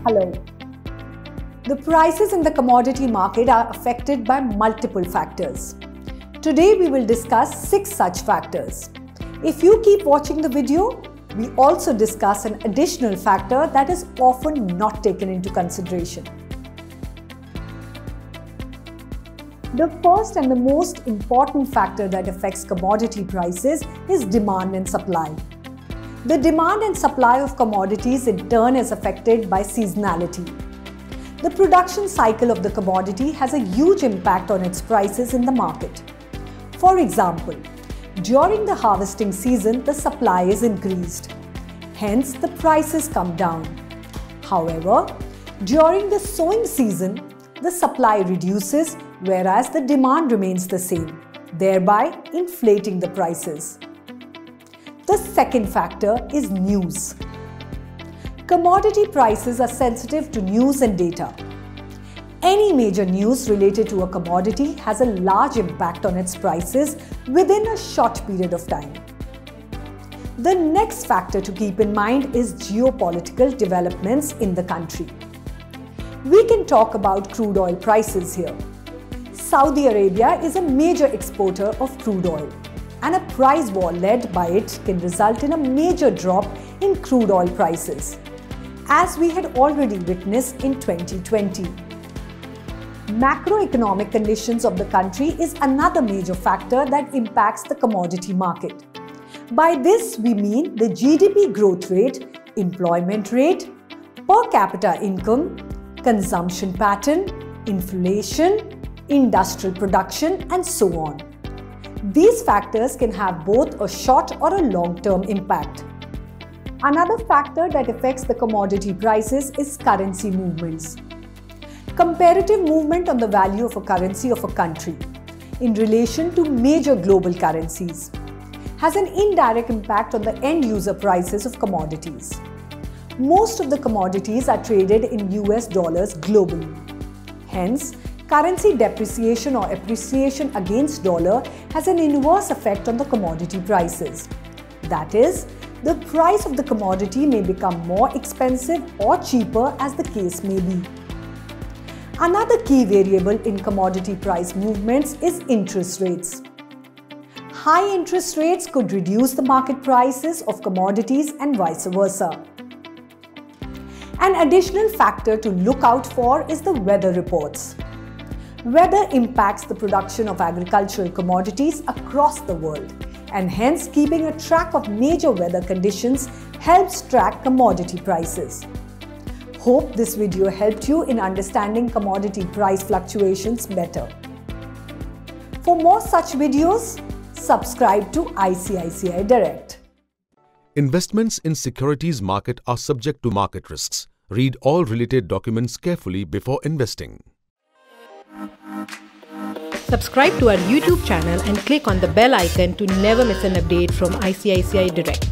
Hello. The prices in the commodity market are affected by multiple factors. Today we will discuss 6 such factors. If you keep watching the video, we also discuss an additional factor that is often not taken into consideration. The first and the most important factor that affects commodity prices is demand and supply. The demand and supply of commodities in turn is affected by seasonality. The production cycle of the commodity has a huge impact on its prices in the market. For example, during the harvesting season, the supply is increased. Hence, the prices come down. However, during the sowing season, the supply reduces whereas the demand remains the same, thereby inflating the prices. The second factor is news. Commodity prices are sensitive to news and data. Any major news related to a commodity has a large impact on its prices within a short period of time. The next factor to keep in mind is geopolitical developments in the country. We can talk about crude oil prices here. Saudi Arabia is a major exporter of crude oil, and a price war led by it can result in a major drop in crude oil prices, as we had already witnessed in 2020. Macroeconomic conditions of the country is another major factor that impacts the commodity market. By this, we mean the GDP growth rate, employment rate, per capita income, consumption pattern, inflation, industrial production, and so on. These factors can have both a short or a long-term impact. Another factor that affects the commodity prices is currency movements. Comparative movement on the value of a currency of a country in relation to major global currencies has an indirect impact on the end-user prices of commodities. Most of the commodities are traded in US dollars globally. Hence, currency depreciation or appreciation against dollar has an inverse effect on the commodity prices. That is, the price of the commodity may become more expensive or cheaper as the case may be. Another key variable in commodity price movements is interest rates. High interest rates could reduce the market prices of commodities and vice versa. An additional factor to look out for is the weather reports. Weather impacts the production of agricultural commodities across the world, and hence keeping a track of major weather conditions helps track commodity prices. Hope this video helped you in understanding commodity price fluctuations better. For more such videos, subscribe to ICICI Direct. Investments in securities market are subject to market risks. Read all related documents carefully before investing. Subscribe to our YouTube channel and click on the bell icon to never miss an update from ICICI Direct.